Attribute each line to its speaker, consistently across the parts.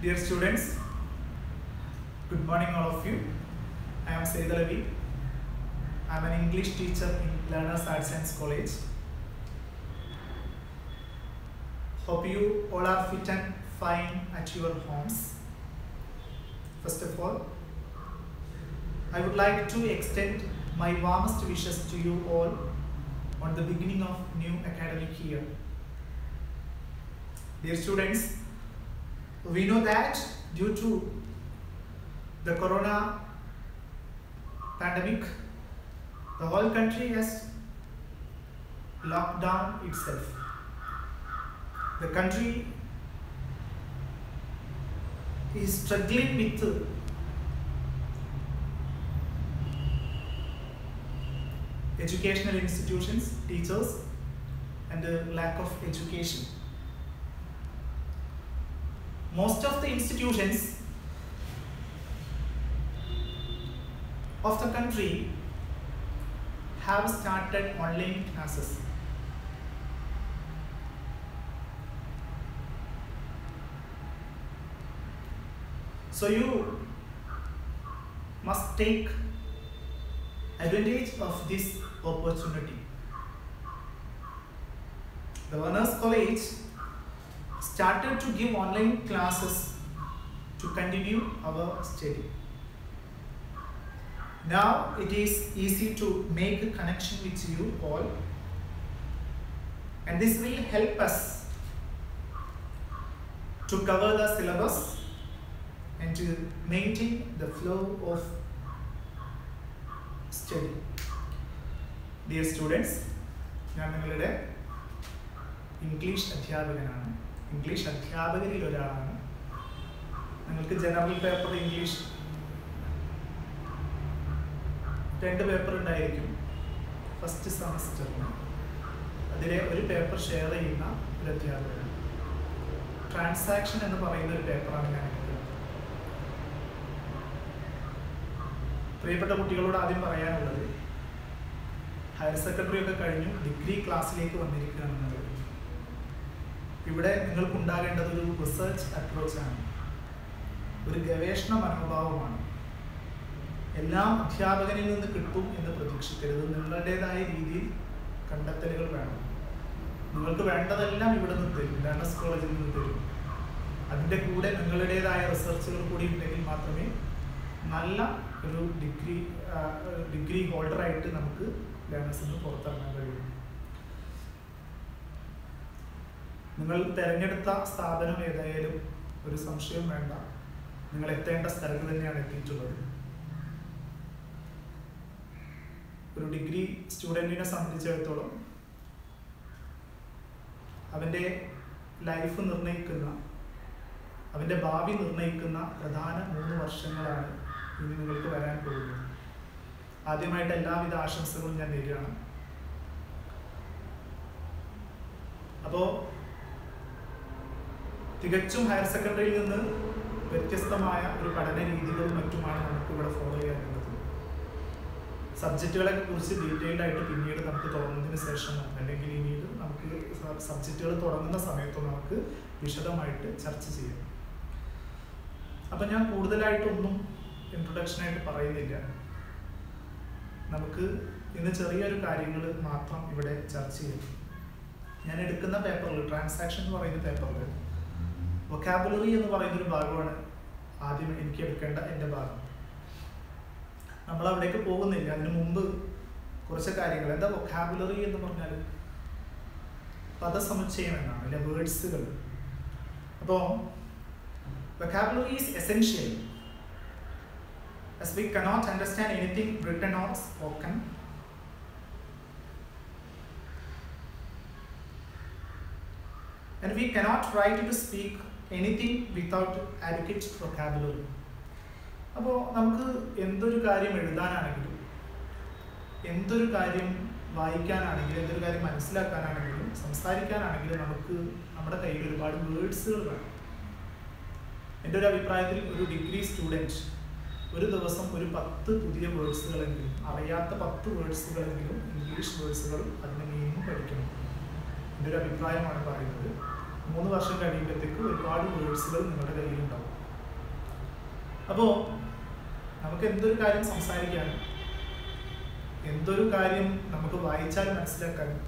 Speaker 1: Dear students, good morning all of you. I am Said Alavi. I am an English teacher in Learners Arts Science College. Hope you all are fit and fine at your homes. First of all, I would like to extend my warmest wishes to you all on the beginning of new academic year. Dear students, we know that due to the corona pandemic, the whole country has locked down itself. The country is struggling with educational institutions, teachers, and the lack of education. Most of the institutions of the country have started online classes. So you must take advantage of this opportunity. The Learners College started to give online classes to continue our study. Now it is easy to make a connection with you all, and this will help us to cover the syllabus and to maintain the flow of study. Dear students, ഞാൻ നിങ്ങളുടെ English അധ്യാപകനാണ്. English അധ്യാപകരിൽ ഒരാളാണ്. നിങ്ങൾക്ക് general paper English 2 paper ഉണ്ടായിരിക്കും first സെമസ്റ്ററിന്. അതിലെ ഒരു paper share ചെയ്യുന്ന ഒരു അധ്യാപകനാണ്. ട്രാൻസാക്ഷൻ എന്ന് പറയുന്ന ഒരു പേപ്പറാണ് ഞാൻ എടുക്കുന്നത്. പ്രിയപ്പെട്ട കുട്ടികളോട് ആദ്യം പറയാനുള്ളത്, ഹയർ സെക്കൻഡറി ഒക്കെ കഴിഞ്ഞു ഡിഗ്രി ക്ലാസ്സിലേക്ക് വന്നിരിക്കുകയാണെന്നുള്ളത്. ഇവിടെ നിങ്ങൾക്കുണ്ടാകേണ്ടത് ഒരു റിസർച്ച് അപ്രോച്ചാണ്, ഒരു ഗവേഷണ മനോഭാവമാണ്. എല്ലാം അധ്യാപകനിൽ നിന്ന് കിട്ടും എന്ന് പ്രതീക്ഷിക്കരുത്. നിങ്ങളുടേതായ രീതിയിൽ കണ്ടെത്തലുകൾ വേണം. നിങ്ങൾക്ക് വേണ്ടതെല്ലാം ഇവിടെ നിന്ന് തരും, ലേണേഴ്സ് കോളേജിൽ നിന്ന് തരും. അതിൻ്റെ കൂടെ നിങ്ങളുടേതായ റിസർച്ചുകൾ കൂടി ഉണ്ടെങ്കിൽ മാത്രമേ നല്ല ഒരു ഡിഗ്രി ഹോൾഡറായിട്ട് നമുക്ക് ലേണേഴ്സിൽ നിന്ന് പുറത്തിറങ്ങാൻ കഴിയും. നിങ്ങൾ തിരഞ്ഞെടുത്ത സ്ഥാപനം ഏതായാലും ഒരു സംശയം വേണ്ട, നിങ്ങൾ എത്തേണ്ട സ്ഥലത്ത് തന്നെയാണ് എത്തിയിട്ടുള്ളത്. ഒരു ഡിഗ്രി സ്റ്റുഡൻറ്റിനെ സംബന്ധിച്ചിടത്തോളം അവൻ്റെ ലൈഫ് നിർണ്ണയിക്കുന്ന, അവൻ്റെ ഭാവി നിർണ്ണയിക്കുന്ന പ്രധാന 3 വർഷങ്ങളാണ് ഇനി നിങ്ങൾക്ക് വരാൻ പോകുന്നത്. ആദ്യമായിട്ട് എല്ലാവിധ ആശംസകളും ഞാൻ നേരുകയാണ്. അപ്പോൾ തികച്ചും ഹയർ സെക്കൻഡറിയിൽ നിന്ന് വ്യത്യസ്തമായ ഒരു പഠന രീതികളും മറ്റുമാണ് നമുക്ക് ഇവിടെ ഫോളോ ചെയ്യാനുള്ളത്. സബ്ജക്റ്റുകളെ കുറിച്ച് ഡീറ്റെയിൽഡ് ആയിട്ട് പിന്നീട് നമുക്ക് തുടങ്ങുന്നതിന് ശേഷം, അല്ലെങ്കിൽ പിന്നീട് നമുക്ക് സബ്ജക്റ്റുകൾ തുടങ്ങുന്ന സമയത്ത് നമുക്ക് വിശദമായിട്ട് ചർച്ച ചെയ്യാം. അപ്പം ഞാൻ കൂടുതലായിട്ടൊന്നും ഇൻട്രൊഡക്ഷനായിട്ട് പറയുന്നില്ല. നമുക്ക് ഇന്ന് ചെറിയൊരു കാര്യങ്ങൾ മാത്രം ഇവിടെ ചർച്ച ചെയ്യാം. ഞാൻ എടുക്കുന്ന പേപ്പറുകൾ, ട്രാൻസാക്ഷൻ എന്ന് പറയുന്ന പേപ്പറുകൾ, വൊക്കാബുലറി എന്ന് പറയുന്നൊരു ഭാഗമാണ് ആദ്യം എനിക്ക് എടുക്കേണ്ട എൻ്റെ ഭാഗം. നമ്മൾ അവിടേക്ക് പോകുന്നില്ല. അതിനു മുമ്പ് കുറച്ച് കാര്യങ്ങൾ. എന്താ വൊക്കാബുലറി എന്ന് പറഞ്ഞാൽ? പദസമുച്ചയം എന്നാണ്, അല്ലെ വേർഡ്സുകൾ. അപ്പോൾ vocabulary is essential as we cannot understand anything written or spoken. And we cannot try to speak anything without adequate vocabulary. അപ്പോൾ നമുക്ക് എന്തൊരു കാര്യം എഴുതാനാണെങ്കിലും, എന്തൊരു കാര്യം വായിക്കാനാണെങ്കിലും, എന്തൊരു കാര്യം മനസ്സിലാക്കാനാണെങ്കിലും, സംസാരിക്കാനാണെങ്കിലും നമുക്ക് നമ്മുടെ കയ്യിൽ ഒരുപാട് വേർഡ്സുകൾ വേണം. എൻ്റെ ഒരു അഭിപ്രായത്തിൽ ഒരു ഡിഗ്രി സ്റ്റുഡൻറ്റ് ഒരു ദിവസം ഒരു 10 പുതിയ വേർഡ്സുകളെങ്കിലും, അറിയാത്ത 10 വേർഡ്സുകളെങ്കിലും, ഇംഗ്ലീഷ് വേർഡ്സുകളും അതിന് മീനിങ് പഠിക്കണം. എൻ്റെ ഒരു അഭിപ്രായമാണ് പറയുന്നത്. 3 വർഷം കഴിയുമ്പോഴത്തേക്ക് ഒരുപാട് വേർഡ്സുകൾ നിങ്ങളുടെ കയ്യിലുണ്ടാവും. അപ്പോൾ നമുക്ക് എന്തൊരു കാര്യം സംസാരിക്കാനും എന്തൊരു കാര്യം നമുക്ക് വായിച്ചാൽ മനസ്സിലാക്കാനും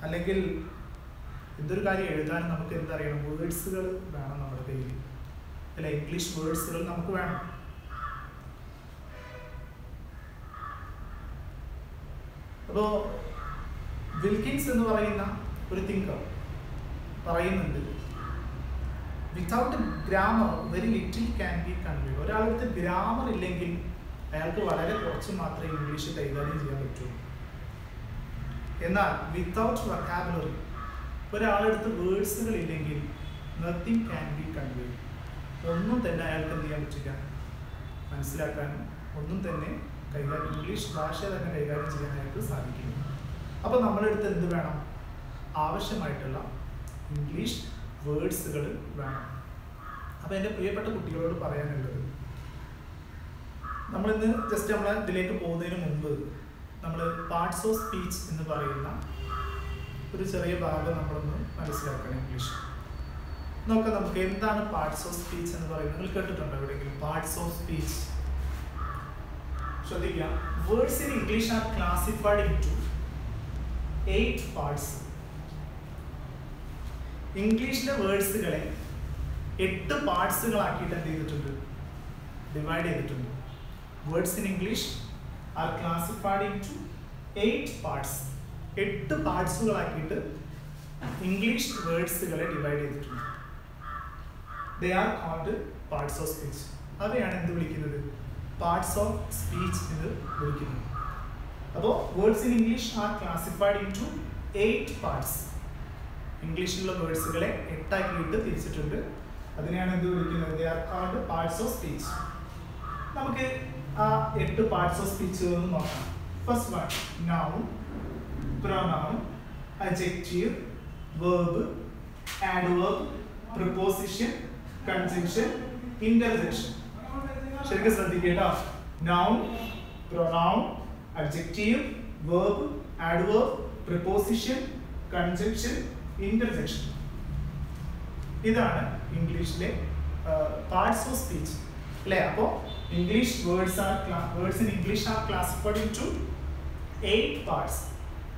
Speaker 1: അല്ലെങ്കിൽ എന്തൊരു കാര്യം എഴുതാനും നമുക്ക് എന്തറിയണം, വേർഡ്സുകൾ വേണം നമ്മുടെ കയ്യിൽ, അല്ല ഇംഗ്ലീഷ് വേർഡ്സുകൾ നമുക്ക് വേണം. അപ്പോൾ വിൽക്കിൻസ് എന്ന് പറയുന്ന ഒരു തിങ്കർ പറയുന്നുണ്ട്, without grammar very little can be conveyed. ഒരാളടുത്ത് ഗ്രാമർ ഇല്ലെങ്കിൽ അയാൾക്ക് വളരെ കുറച്ച് മാത്രമേ ഇംഗ്ലീഷ് കൈകാര്യം ചെയ്യാൻ പറ്റൂ. എന്നാൽ വിത്തൗട്ട് വൊക്കാബുലറി, ഒരാളടുത്ത് വേർഡ്സുകൾ ഇല്ലെങ്കിൽ നത്തിങ് ക്യാൻ ബി കൺവേഡ്. ഒന്നും തന്നെ അയാൾക്ക് എന്ത് ചെയ്യാൻ പറ്റില്ല, മനസ്സിലാക്കാനും ഒന്നും തന്നെ കൈകാര്യം, ഇംഗ്ലീഷ് ഭാഷ തന്നെ കൈകാര്യം ചെയ്യാൻ അയാൾക്ക് സാധിക്കില്ല. അപ്പോൾ നമ്മളടുത്ത് എന്ത് വേണം, ആവശ്യമായിട്ടുള്ള ഇംഗ്ലീഷ് വേർഡ്സുകൾ വേണം. അപ്പോൾ എൻ്റെ പ്രിയപ്പെട്ട കുട്ടികളോട് പറയാനുള്ളത്, നമ്മളിന്ന് ജസ്റ്റ് നമ്മൾ ഇതിലേക്ക് പോകുന്നതിന് മുമ്പ് നമ്മൾ പാർട്സ് ഓഫ് സ്പീച്ച് എന്ന് പറയുന്ന ഒരു ചെറിയ ഭാഗം നമ്മളൊന്ന് മനസ്സിലാക്കണം. ഇംഗ്ലീഷ് നോക്കാം നമുക്ക്. എന്താണ് പാർട്സ് ഓഫ് സ്പീച്ച് എന്ന് പറയുന്നത്? നിങ്ങൾ കേട്ടിട്ടുണ്ടോ എവിടെയെങ്കിലും പാർട്സ് ഓഫ് സ്പീച്ച്? ശ്രദ്ധിക്കാം. Words in English are classified into 8 parts. ഇംഗ്ലീഷിലെ വേർഡ്സുകളെ 8 പാർട്സുകളാക്കിയിട്ട് എന്ത് ചെയ്തിട്ടുണ്ട്, ഡിവൈഡ് ചെയ്തിട്ടുണ്ട്. Words in English are classified into 8 parts. 8 പാർട്സുകളാക്കിയിട്ട് ഇംഗ്ലീഷ് വേർഡ്സുകളെ ഡിവൈഡ് ചെയ്തിട്ടുണ്ട്. They are called parts of speech. അവയാണ് എന്ത് വിളിക്കുന്നത്, പാർട്സ് ഓഫ് സ്പീച്ച് എന്ന് വിളിക്കുന്നത്. അപ്പോൾ words in English are classified into 8 parts. ഇംഗ്ലീഷിലുള്ള വേർഡ്സുകളെ 8 ആക്കിയിട്ട് തിരിച്ചിട്ടുണ്ട്. അതിനെയാണ് എന്ത് വിളിക്കുന്നത്, ദേ are called parts of speech. നമുക്ക് ആ 8 പാർട്സ് ഓഫ് സ്പീച്ച് ഒന്ന് നോക്കാം. First one, noun, pronoun, adjective, verb, adverb, preposition, conjunction, interjection. ശരിക്കും ശ്രദ്ധിക്കേട്ടോ. noun, pronoun, adjective, verb, adverb, preposition, conjunction, interjection. ഇതാണ് ഇംഗ്ലീഷിലെ പാർട്സ് ഓഫ് സ്പീച്ച് അല്ലേ? അപ്പോൾ English words in English are classified into 8 parts.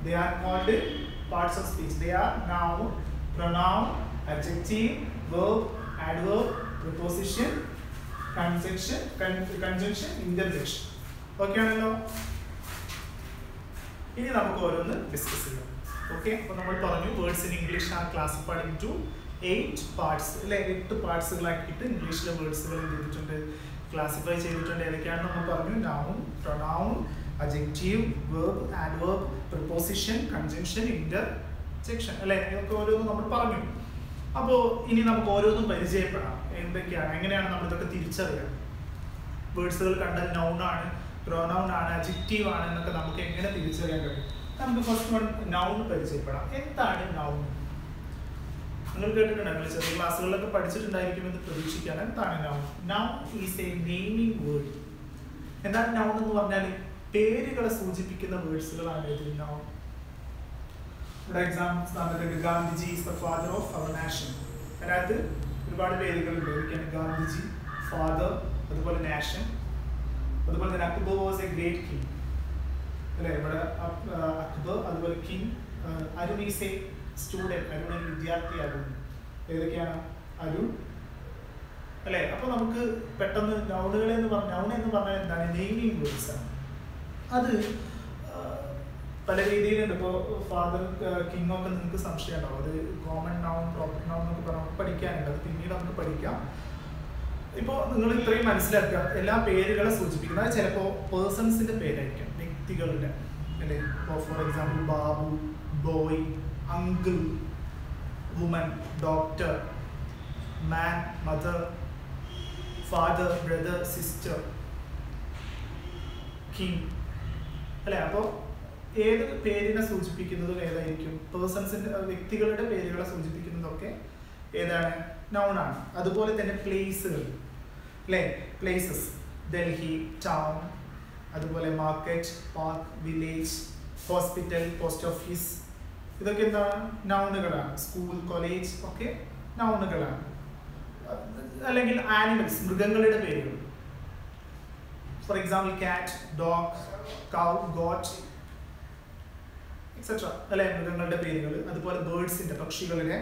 Speaker 1: They are called parts of speech. They are noun, pronoun, adjective, verb, adverb, preposition, conjunction, interjection. Okay ആണല്ലോ? ഇനി നമുക്ക് ഓരോന്ന് discuss ചെയ്യാം. Okay, അപ്പോൾ നമ്മൾ പറഞ്ഞു words in English are classified into 8 parts അല്ലെ? 8 പാർട്സുകളാക്കിയിട്ട് ഇംഗ്ലീഷിലെ വേർഡ്സുകൾ എന്ത് ചെയ്തിട്ടുണ്ട്, ക്ലാസിഫൈ ചെയ്തിട്ടുണ്ട്. ഏതൊക്കെയാണെന്ന് നമ്മൾ പറഞ്ഞു. Noun, pronoun, adjective, verb, adverb, preposition, conjunction, interjection അല്ലെ? ഇതൊക്കെ ഓരോന്നും നമ്മൾ പറഞ്ഞു. അപ്പോൾ ഇനി നമുക്ക് ഓരോന്നും പരിചയപ്പെടാം. എന്തൊക്കെയാണ്, എങ്ങനെയാണ് നമ്മൾ ഇതൊക്കെ തിരിച്ചറിയാം? വേർഡ്സുകൾ കണ്ടാൽ നൗൺ ആണ്, പ്രൊനൗൺ ആണ്, അഡ്ജക്റ്റീവ് ആണ് എന്നൊക്കെ നമുക്ക് എങ്ങനെ തിരിച്ചറിയാൻ കഴിയും? നമുക്ക് ഫസ്റ്റ് വൺ നൗൺ പരിചയപ്പെടാം. എന്താണ് നൗൺ? നിങ്ങൾ കേട്ടിട്ടുണ്ടെങ്കിൽ ചെറിയ ക്ലാസ്സുകളിലൊക്കെ പഠിച്ചിട്ടുണ്ടായിരിക്കുമെന്ന് പ്രതീക്ഷിക്കുകയാണ്. എന്താണ് noun? Noun is a naming word. എന്താണ് നൗൺ എന്ന് പറഞ്ഞാൽ? പേരുകളെ സൂചിപ്പിക്കുന്ന വേർഡ്സുകളാണ് ഇത് നൗൺ. ഇവിടെ എക്സാമ്പിൾസ് നമുക്ക് Gandhiji is the father of our nation. അതിനകത്ത് ഒരുപാട് പേരുകളുണ്ട്. ഏതൊക്കെയാണ്? ഗാന്ധിജി, ഫാദർ, അതുപോലെ നാഷൻ, അതുപോലെ തന്നെ Akbar was A great king അല്ലെ? ഇവിടെ അക്ബർ, അതുപോലെ king. Arun is A student. Arun ഒരു വിദ്യാർത്ഥിയാകുന്നു. ഏതൊക്കെയാണ്? അരുൺ അല്ലെ? അപ്പോൾ നമുക്ക് പെട്ടെന്ന് നൗൺ എന്ന് പറഞ്ഞാൽ എന്താണ്? നെയിമിംഗ് വേർഡ്സ് ആണ്. അത് പല രീതിയിലുണ്ട്. ഇപ്പോൾ ഫാദർ, കിങ് ഒക്കെ നിങ്ങൾക്ക് സംശയം ഉണ്ടാവും. അത് കോമൺ നൗൺ, പ്രോപ്പർ നൗൺ എന്നൊക്കെ പറഞ്ഞാൽ പഠിക്കാനുണ്ട്. അത് പിന്നീട് നമുക്ക് പഠിക്കാം. ഇപ്പോൾ നിങ്ങൾ ഇത്രയും മനസ്സിലാക്കുക, എല്ലാ പേരുകളെ സൂചിപ്പിക്കുന്നത് ചിലപ്പോൾ പേഴ്സൺസിൻ്റെ പേരായിരിക്കും, വ്യക്തികളുടെ അല്ലേ? ഇപ്പോൾ for example Babu, boy, uncle, woman, doctor, man, mother, father, brother, sister, king അല്ലേ? അപ്പോൾ ഏത് പേരിനെ സൂചിപ്പിക്കുന്നതും ഏതായിരിക്കും? പേഴ്സൺസിൻ്റെ, വ്യക്തികളുടെ പേരുകളെ സൂചിപ്പിക്കുന്നതൊക്കെ ഏതാണ്? നൗൺ ആണ്. അതുപോലെ തന്നെ പ്ലേസുകൾ അല്ലേ? പ്ലേസസ്, ഡൽഹി, ടൗൺ, അതുപോലെ market, park, village, hospital, post office, ഇതൊക്കെ എന്താണ്? നൗണുകളാണ്. സ്കൂൾ, കോളേജ് ഒക്കെ നൗണുകളാണ്. അല്ലെങ്കിൽ ആനിമൽസ്, മൃഗങ്ങളുടെ പേരുകൾ. For example cat, dog, cow, goat etcetera അല്ലെ, മൃഗങ്ങളുടെ പേരുകൾ. അതുപോലെ ബേർഡ്സിന്റെ, പക്ഷികളിലെ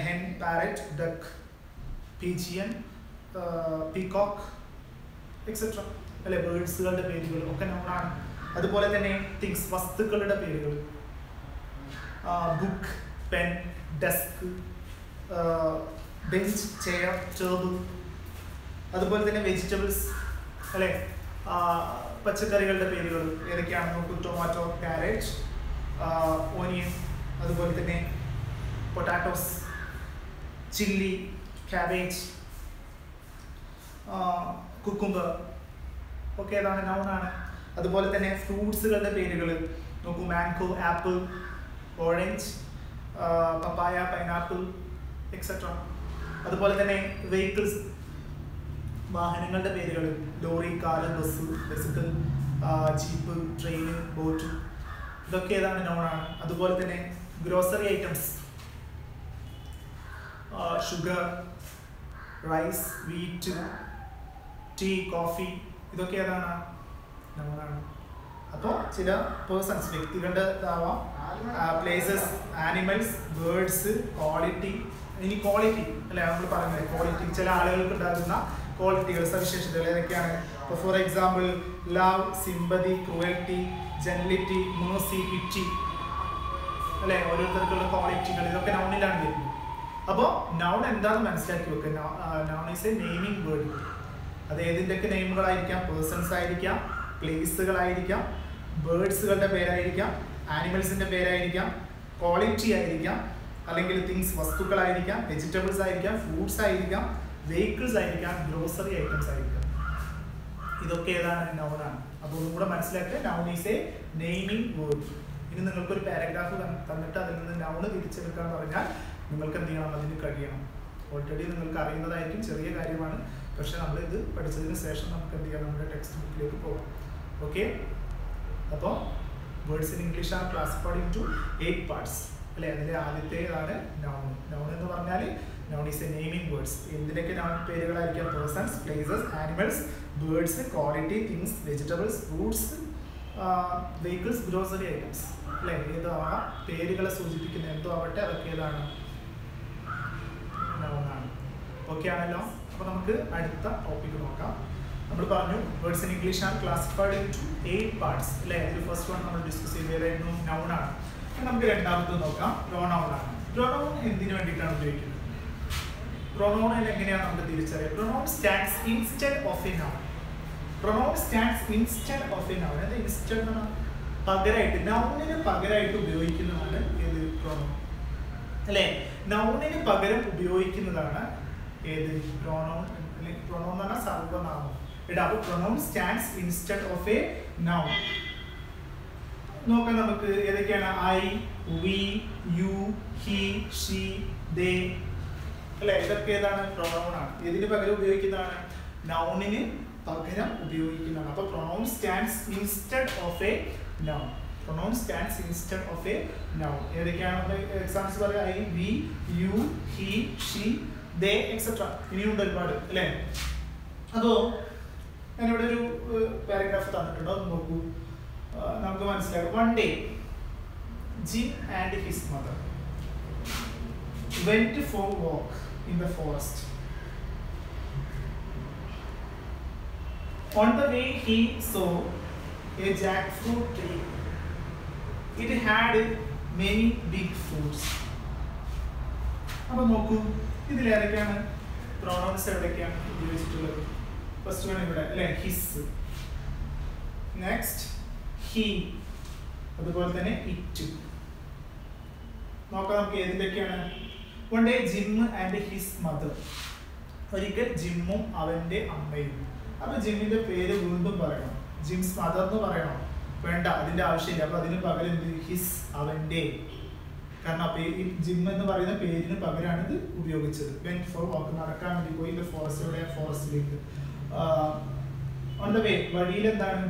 Speaker 1: hen, parrot, duck, pigeon, peacock etcetera അല്ലെ, ബേർഡ്സുകളുടെ പേരുകൾ ഒക്കെ നൗണാണ്. അതുപോലെ തന്നെ തിങ്സ്, വസ്തുക്കളുടെ പേരുകൾ. Book, pen, desk, bench, chair, table. അതുപോലെ തന്നെ വെജിറ്റബിൾസ് അല്ലെ, പച്ചക്കറികളുടെ പേരുകൾ ഏതൊക്കെയാണ് നോക്കൂ. ടൊമാറ്റോ, ക്യാരറ്റ്, ഓനിയൻ, അതുപോലെ തന്നെ പൊട്ടാറ്റോസ്, ചില്ലി, ക്യാബേജ്, കുക്കുംബർ ഒക്കെ ഏതാണ് നൗണാണ്. അതുപോലെ തന്നെ ഫ്രൂട്ട്സുകളുടെ പേരുകൾ നോക്കൂ. Mango, apple, orange, papaya, pineapple etcetera. അതുപോലെ തന്നെ വെഹിക്കിൾസ്, വാഹനങ്ങളുടെ പേരുകൾ. Lorry, car, bus, bicycle, jeep, train, boat ഇതൊക്കെ ഏതാണ് നൗണാണ്. അതുപോലെ തന്നെ grocery items, sugar, rice, wheat, tea, coffee ഇതൊക്കെ ഏതാണ് നൗണാണ്. അപ്പോൾ ചില പേഴ്സൺസ്, വ്യക്തികളുടെ ആവാം, പ്ലേസസ്, ആനിമൽസ്, ബേർഡ്സ്, ക്വാളിറ്റി. ഇനി ക്വാളിറ്റി അല്ലെ, നമ്മൾ പറഞ്ഞത് ക്വാളിറ്റി, ചില ആളുകൾക്ക് ഉണ്ടാകുന്ന ക്വാളിറ്റികൾ, സവിശേഷതകൾ ഏതൊക്കെയാണ്. ഇപ്പോൾ for example love, sympathy, cruelty, geniality, mercy, pity അല്ലെ, ഓരോരുത്തർക്കുള്ള ക്വാളിറ്റികൾ ഇതൊക്കെ നൗണിലാണ് വരുന്നത്. അപ്പോൾ നൗൺ എന്താണെന്ന് മനസ്സിലാക്കി വെക്കുക. Noun is a naming word. അത് ഏതിൻ്റെയൊക്കെ നെയിമുകളായിരിക്കാം. പേഴ്സൺസ് ആയിരിക്കാം, പ്ലേസുകളായിരിക്കാം, ബേർഡ്സുകളുടെ പേരായിരിക്കാം, ആനിമൽസിൻ്റെ പേരായിരിക്കാം, ക്വാളിറ്റി ആയിരിക്കാം, അല്ലെങ്കിൽ തിങ്സ് വസ്തുക്കളായിരിക്കാം, വെജിറ്റബിൾസ് ആയിരിക്കാം, ഫ്രൂട്ട്സ് ആയിരിക്കാം, വെഹിക്കിൾസ് ആയിരിക്കാം, ഗ്രോസറി ഐറ്റംസ് ആയിരിക്കാം. ഇതൊക്കെ ഏതാണ് നൗണാണ്. അപ്പോൾ ഒന്നും കൂടെ മനസ്സിലാക്കുക, noun is a naming word. ഇനി നിങ്ങൾക്കൊരു പാരഗ്രാഫ് തന്നിട്ട് അതിൽ നിന്ന് നൗണ് തിരിച്ചെടുക്കാൻ പറഞ്ഞാൽ നിങ്ങൾക്ക് എന്ത് ചെയ്യണം, അതിന് കഴിയണം. ഓൾറെഡി നിങ്ങൾക്ക് അറിയുന്നതായിരിക്കും, ചെറിയ കാര്യമാണ്. പക്ഷെ നമ്മളിത് പഠിച്ചതിന് ശേഷം നമുക്ക് എന്ത് ചെയ്യാം, നമ്മുടെ ടെക്സ്റ്റ് ബുക്കിലേക്ക് പോകാം. ഓക്കെ, അപ്പോൾ words in English are classified into 8 parts അല്ലെ. അതിലെ ആദ്യത്തേതാണ് നൗൺ. നൗൺ എന്ന് പറഞ്ഞാൽ noun is a naming words. എന്തിനൊക്കെ നൗൺ പേരുകളായിരിക്കാം? Persons, places, animals, birds, quality, things, vegetables, fruits, vehicles, grocery items അല്ലെ. ഏതോ ആ പേരുകളെ സൂചിപ്പിക്കുന്ന എന്തോ ആവട്ടെ, അതൊക്കെ ഏതാണ് നൗണാണ്. ഓക്കെ ആണല്ലോ. അപ്പോൾ നമുക്ക് അടുത്ത ടോപ്പിക്ക് നോക്കാം. നമ്മൾ പറഞ്ഞു words in English are classified into 8 parts അല്ലേ. അതിൽ ഫസ്റ്റ് വൺ നമ്മൾ ഡിസ്കസ് ചെയ്തതായിരുന്നു നൗണാണ്. നമുക്ക് രണ്ടാമത്തെ നോക്കാം, പ്രൊനൗൺ ആണ്. പ്രൊനൗൺ എന്തിനു വേണ്ടിയിട്ടാണ് ഉപയോഗിക്കുന്നത്? പ്രൊനൗൺ എങ്ങനെയാണ് നമുക്ക് തിരിച്ചറിയാം? Pronoun stands instead of a noun. Pronoun stands instead of a noun. അത് ഇൻസ്റ്റെഡ് എന്ന് പറഞ്ഞാൽ പകരമായിട്ട്, നൗണിന് പകരമായിട്ട് ഉപയോഗിക്കുന്നതാണ് ഏത്? പ്രൊനൗൺ അല്ലേ. നൗണിന് പകരം ഉപയോഗിക്കുന്നതാണ് ഏത്? പ്രൊനൗൺ. അല്ലെങ്കിൽ പ്രൊനൗൺ എന്ന് പറഞ്ഞാൽ സർവ്വനാമം. അപ്പോൾ pronoun stands instead of a noun. നോക്കാം നമുക്ക് ഏതൊക്കെയാണ്. I, we, you, he, she, they അല്ലെ. ഇതൊക്കെ ഏതാണ്? പ്രൊനൗൺ ആണ്. ഇതിന് പകരം ഉപയോഗിക്കുന്നതാണ്, നൗണിന് പകരം ഉപയോഗിക്കുന്നതാണ്. അപ്പോൾ pronoun stands instead of a noun. Pronoun stands instead of a noun. ഏതൊക്കെയാണ് എക്സാമ്പിൾസ് പറയാം? I, we, you, he, she, they etcetera. ഇനിയുണ്ട് ഒരുപാട് അല്ലേ. അപ്പോൾ ഞാനിവിടെ ഒരു പാരഗ്രാഫ് തന്നിട്ടുണ്ട്, അത് നോക്കൂ, നമുക്ക് മനസ്സിലാകും. One day Jim and his mother went for a walk in the forest. On the way he saw a jackfruit tree. It had many big fruits. അപ്പോൾ നോക്കൂ, ഇതിൽ ഏതൊക്കെയാണ് പ്രൊനൗൺസ്, എവിടെയൊക്കെയാണ് ഉപയോഗിച്ചിട്ടുള്ളത്? ഫസ്റ്റ് വൺ ഇവിടെ അല്ലേ, ഹിസ്. നെക്സ്റ്റ് ഹി, അതുപോലെ തന്നെ ഇറ്റ്. നോക്കാം നമുക്ക് ഏതിൻ്റെയൊക്കെയാണ്. One day Jim and his mother. ഒരിക്കൽ ജിമ്മും അവൻ്റെ അമ്മയും. അപ്പൊ ജിമ്മിന്റെ പേര് വീണ്ടും പറയണം. ജിംസ് മദർ എന്ന് പറയണം? വേണ്ട, അതിന്റെ ആവശ്യമില്ല. അപ്പൊ അതിന് പകരം എന്ത്? ഹിസ്, അവൻ്റെ. കാരണം ഈ ജിം എന്ന് പറയുന്ന പേരിന് പകരമാണ് ഇത് ഉപയോഗിച്ചത്. വെന്റ് ഫോർ വാക്ക്, നടക്കാൻ വേണ്ടി പോയി. ഫോറസ്റ്റിലേക്ക്. ഓൺ ദ വേ, വഴിയിൽ എന്താണ്?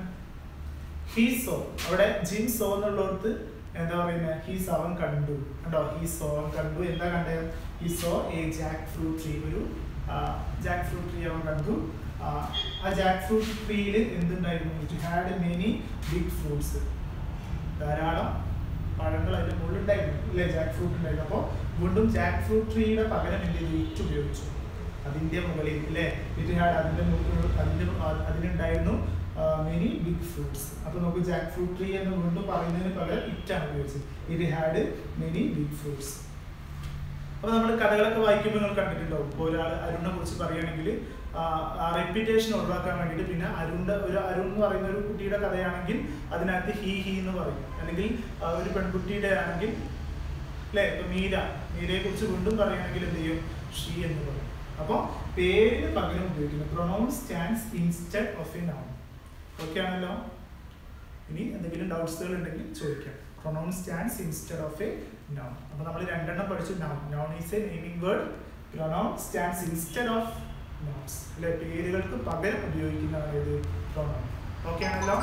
Speaker 1: He so. അവിടെ ജിം സോ എന്നുള്ളടത്ത് എന്താ പറയുന്നത്? ഹി സോ, അവൻ കണ്ടു. കണ്ടോ? ഹി സോ, അവൻ കണ്ടു. എന്താ കണ്ടത്? He saw a jackfruit tree. ഒരു ജാക്ക് ഫ്രൂട്ട് ട്രീ അവൻ കണ്ടു. ആ ജാക്ക് ഫ്രൂട്ട് ട്രീയിൽ എന്തുണ്ടായിരുന്നു? It had many big fruits. ധാരാളം പഴങ്ങൾ അതിൻ്റെ മുകളിൽ ഉണ്ടായിരുന്നു അല്ലേ? ജാക്ക് ഫ്രൂട്ട് ഉണ്ടായിരുന്നു. അപ്പോൾ വീണ്ടും ജാക്ക് ഫ്രൂട്ട് ട്രീയുടെ പകരം എന്ത് ചെയ്തു? ഇറ്റ് ഉപയോഗിച്ചു. അതിൻ്റെ മുകളിൽ അല്ലേ? ഇറ്റ് ഹാഡ് അതിനുണ്ടായിരുന്നു മെനി ബിഗ് ഫ്രൂട്ട്സ്. അപ്പോൾ നമുക്ക് ജാക്ക് ഫ്രൂട്ട് ട്രീ എന്ന് വീണ്ടും പറയുന്നതിന് പകരം ഇറ്റാണ് ഉപയോഗിച്ചത്. It had many big fruits. അപ്പോൾ നമ്മൾ കഥകളൊക്കെ വായിക്കുമ്പോൾ നിങ്ങൾ കണ്ടിട്ടുണ്ടാവും. ഇപ്പോൾ ഒരാൾ അരുണിനെ കുറിച്ച് പറയുകയാണെങ്കിൽ റെപ്യൂട്ടേഷൻ ഒഴിവാക്കാൻ വേണ്ടിയിട്ട് പിന്നെ അരുൺ എന്ന് പറയുന്ന ഒരു കുട്ടിയുടെ കഥയാണെങ്കിൽ അതിനകത്ത് ഹി എന്ന് പറയും. അല്ലെങ്കിൽ ഒരു പെൺകുട്ടിയുടെ ആണെങ്കിൽ അല്ലേ, ഇപ്പൊ മീരയെ കുറിച്ച് വീണ്ടും പറയുകയാണെങ്കിൽ എന്ത് ചെയ്യും? ഷീ എന്ന് പറയും. അപ്പോൾ പേരിന് പകരം ഉപയോഗിക്കുന്നു. Pronoun stands instead of a noun. Okay ആണല്ലോ? ഇനി എന്തെങ്കിലും ഡൗട്ട്സുകൾ ഉണ്ടെങ്കിൽ ചോദിക്കാം. Pronoun stands instead of a noun. അപ്പോൾ നമ്മൾ രണ്ടെണ്ണം പഠിച്ചു. Noun is a naming word. Pronoun stands instead of nouns. പേരുകൾക്ക് പകരം ഉപയോഗിക്കുന്നതാണ് ഇത് പ്രൊനൗൺ. ഓക്കെ ആണല്ലോ?